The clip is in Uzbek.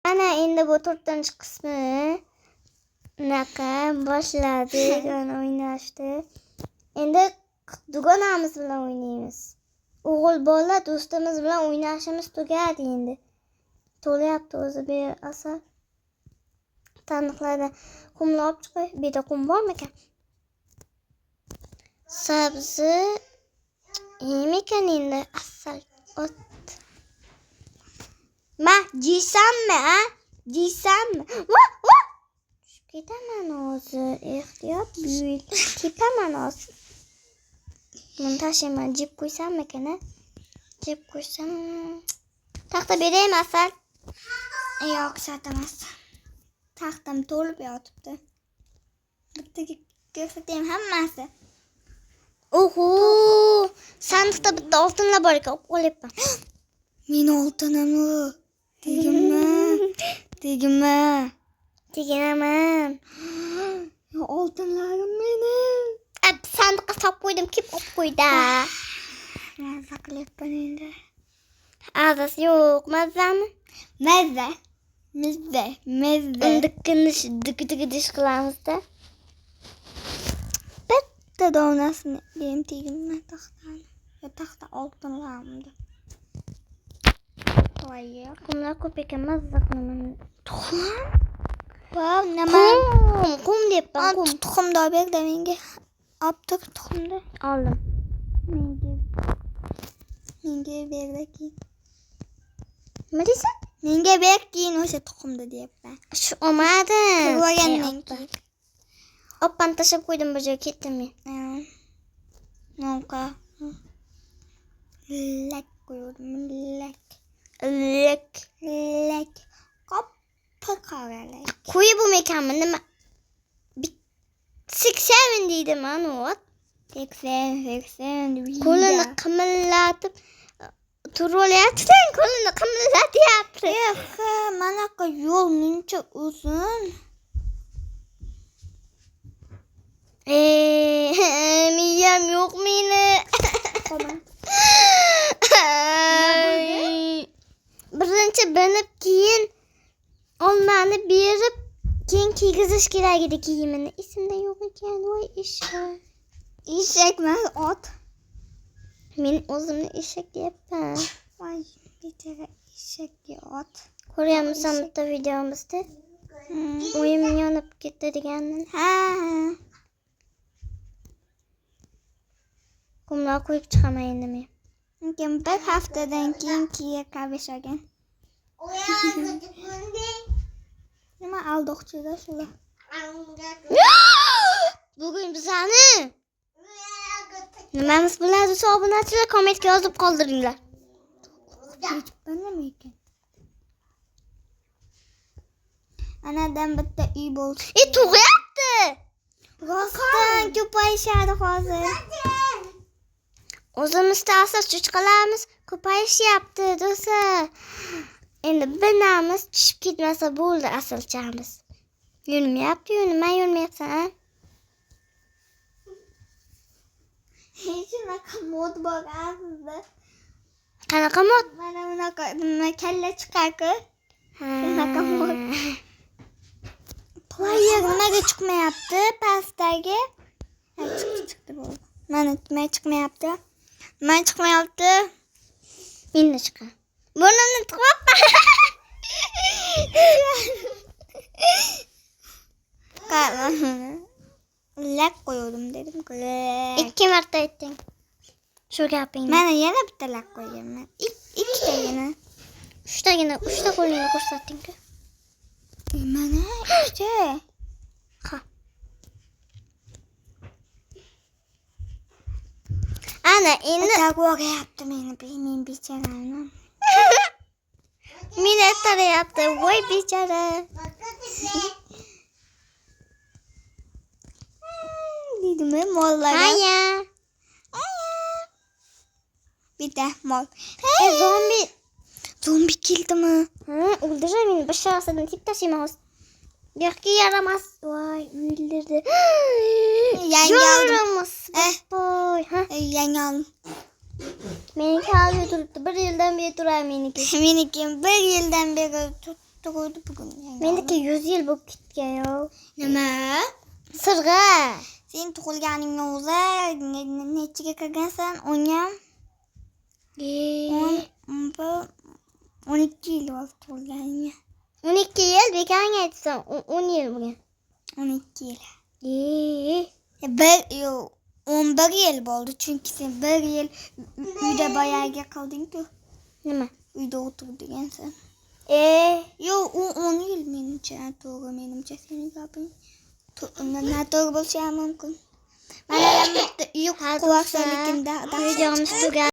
Ana endi bu 4-qismi boshladik o'ynashni. Endi dugonamiz bilan o'ynaymiz. O'g'il bola do'stimiz bilan o'ynashimiz tugadi endi. To'layapti o'zi bu asar. Tandiqlarda qumni olib chiqay. Bu yerda qum bormi ekan? Sabzi yemekan endi asal ot. Ma, jiysanmi, ha? Jiysanmi? Va! Tushib ketaman hozir. Ehtiyot, buyil. Kepaman hozir. Buni tashlayman, jeb qo'ysammi ekan, ha? Jeb qo'ysam. Taxta beraymi asal? Yo'q, satamas. Taxtam to'lib yotibdi. Bittaga ko'rsatayim hammasi. Oho! Sandiqda bitta oltinlar bor ekan, olib qo'yapman. Meni oltinim u. Teginaman. Oltinlarim meni. Sandiqqa solib qo'ydim, kelib olib qo'ydi. Mazza qilyapman endi. Azasi yo'q, mazzami? Mazza. Dik qilamiz-da. Bitta donasini deyim tegimman taxtani. Taxta oltinlarimni. Voy, qumlar ko'p ekan, mazza qilaman. Tuxum? Voy, nima? Qum deyapman, qum. Tuxumni olib ber menga. Olib tur tuxumni. Oldim. Menga berdi keyin. Nima deysan? Menga ber keyin o'sha tuxumni deyapman. Shu olmadi. Ko'rgandan keyin. Oppan tashlab qo'ydim bu joyga, ketdim men. Nonqa. Lak qo'ydim, lak. Qop-qora. Qo'yib bo'lmaykanmi? Nima? 87 deydi mana o. 80. Qo'lini qimillatib turvolyapti, qo'lini qimillatyapti. Manaqa yo'l muncha uzun. Miyam yo'q meni. Birinchi binib keyin olmani berib keyin kiygizish kerak edi kiyimini. Esimda yo'q ekan, voy eshak. Eshak emas, ot. Men o'zimni eshak deyapman. Voy, bechara eshakga ot. Ko'ryapmisan bitta videomizda? Uyim yonib ketdi deganini. Ha. Qumlar qo'yib chiqaman endi men. Lekin bir haftadan keyin kiya kavish olgan. Nima aldoqchida shular? Bugun bizani nimamiz biladi, obunachilar kommentga yozib qoldiringlar. Nima ekan? Anadan bitta uy bo'lsa. Tug'yapti. Rostdan ko'payishadi hozir. O'zimizda asal cho'chqalarimiz ko'payishyapti do'stlar. Endi binamiz tushib ketmasa bo'ldi asalchamiz. Yurmayapti, nima yurmayapsan, ha? Shunaqa mod bor azizda. Qanaqa mod? Mana bunaqa kalla chiqar-ku. Shunaqa mod. Player nimaga chiqmayapti pastdagi? Chiqdi bo'ldi. Mana nima chiqmayapti? Nima chiqmayapti? Endi chiqar. Burnimni tiqyapman. Lak qo'ydim dedim-ku. 2 marta aytding. Shu gapingni. Mana yana bitta lak qo'yganman. 2tagina. 3ta qo'lingni ko'rsatding-ku. Mana 2ta. Ha. Ana endi taqvoqyapti meni bechorani. Meni tarayapti, voy bechora. Deydimi mollar? Aya. Bitta mol. Zombi keldimi? O'ldiradi meni, bir sharasidan tip tashlayman hozir. Yo'qki yaramas. Voy, o'ldirdi. Yangi oldim. Voy, yangi oldim. Meniki hali turibdi. 1 yildan beri turadi meniki. Meniki 1 yildan beri tug'ildi bugun. Meniki 100 yil bo'lib ketgan yo'q. Nima? Sirg'a. Sen tug'ilganingga o'zi nechiga kirgansan? 10 ham? 12 yil bo'ldi tug'ilganingga. 12 yil bekarang aytsan, 10 yil bo'lgan. 12 yil. 11 yil bo'ldi, chunki sen 1 yil uyda boyaga qilding-ku. Nima? Uyda o'tirgansan. Yo'q, u 10 yil menimcha, to'g'ri menimcha sening gaping. Noto'g'ri bo'lishi ham mumkin. Mana bitta uyqu quvaqsa lekin Videomiz tugadı.